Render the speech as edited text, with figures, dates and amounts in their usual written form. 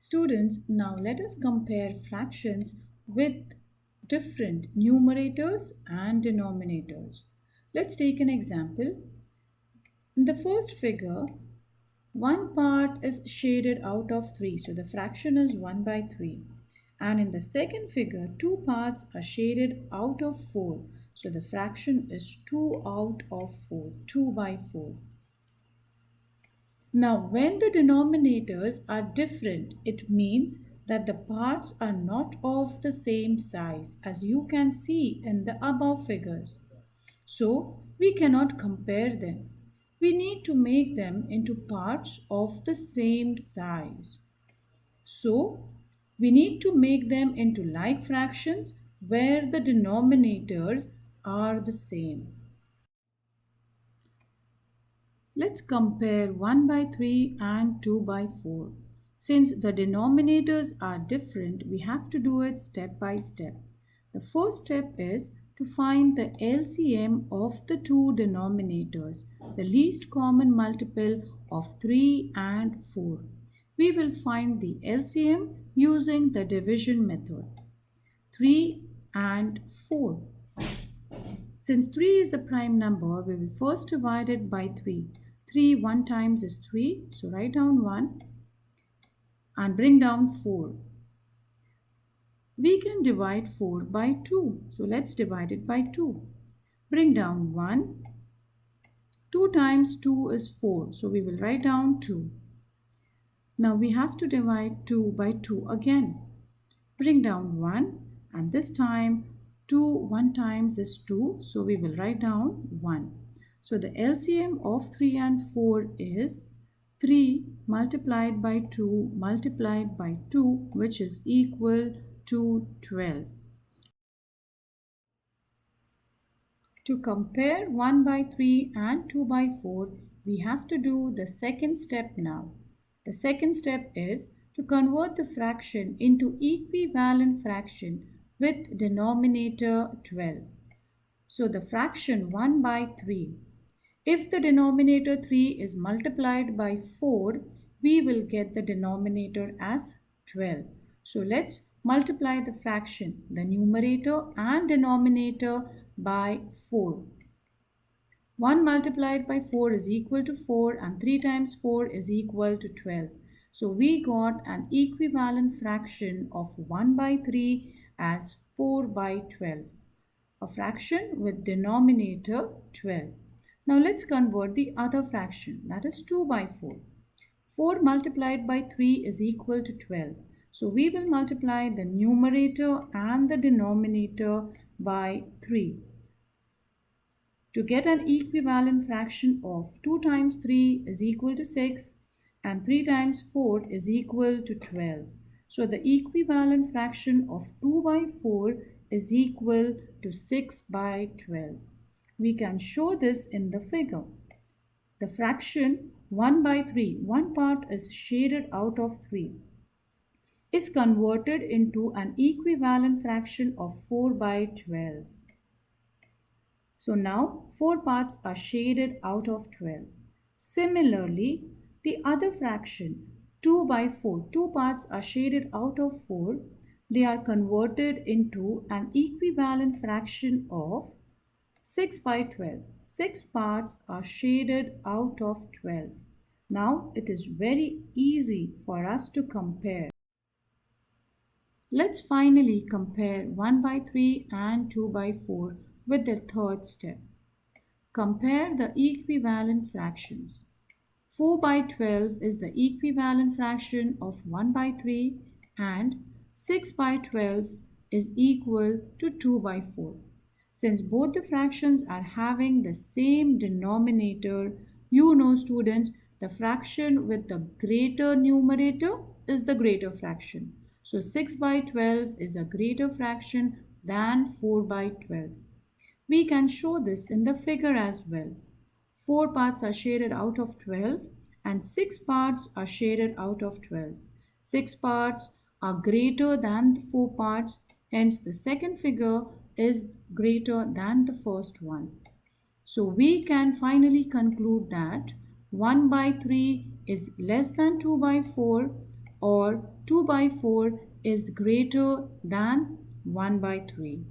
Students, now let us compare fractions with different numerators and denominators. Let's take an example. In the first figure, one part is shaded out of 3, so the fraction is 1 by 3. And in the second figure, two parts are shaded out of 4, so the fraction is 2 out of 4, 2 by 4. Now, when the denominators are different, it means that the parts are not of the same size, as you can see in the above figures. So, we cannot compare them. We need to make them into parts of the same size. So, we need to make them into like fractions where the denominators are the same. Let's compare 1 by 3 and 2 by 4. Since the denominators are different, we have to do it step by step. The first step is to find the LCM of the two denominators, the least common multiple of 3 and 4. We will find the LCM using the division method. 3 and 4. Since 3 is a prime number, we will first divide it by 3. 3 1 times is 3, so write down 1 and bring down 4. We can divide 4 by 2, so let's divide it by 2. Bring down 1. 2 times 2 is 4, so we will write down 2. Now we have to divide 2 by 2 again. Bring down 1 and this time 2 1 times is 2, so we will write down 1. So the LCM of 3 and 4 is 3 multiplied by 2 multiplied by 2, which is equal to 12. To compare 1 by 3 and 2 by 4, we have to do the second step now. The second step is to convert the fraction into equivalent fraction with denominator 12. So the fraction 1 by 3. If the denominator 3 is multiplied by 4, we will get the denominator as 12. So let's multiply the fraction, the numerator and denominator by 4. 1 multiplied by 4 is equal to 4 and 3 times 4 is equal to 12. So we got an equivalent fraction of 1 by 3 as 4 by 12. A fraction with denominator 12. Now let's convert the other fraction, that is 2 by 4. 4 multiplied by 3 is equal to 12. So we will multiply the numerator and the denominator by 3. To get an equivalent fraction of 2 times 3 is equal to 6 and 3 times 4 is equal to 12. So the equivalent fraction of 2 by 4 is equal to 6 by 12. We can show this in the figure. The fraction 1 by 3, one part is shaded out of 3, is converted into an equivalent fraction of 4 by 12. So now 4 parts are shaded out of 12. Similarly, the other fraction 2 by 4, two parts are shaded out of 4. They are converted into an equivalent fraction of 6 by 12. 6 parts are shaded out of 12. Now it is very easy for us to compare. Let's finally compare 1 by 3 and 2 by 4 with the third step. Compare the equivalent fractions. 4 by 12 is the equivalent fraction of 1 by 3 and 6 by 12 is equal to 2 by 4. Since both the fractions are having the same denominator, you know students, the fraction with the greater numerator is the greater fraction. So 6 by 12 is a greater fraction than 4 by 12. We can show this in the figure as well. 4 parts are shaded out of 12 and 6 parts are shaded out of 12. 6 parts are greater than the 4 parts, hence the second figure is greater than the first one. So we can finally conclude that 1 by 3 is less than 2 by 4 or 2 by 4 is greater than 1 by 3.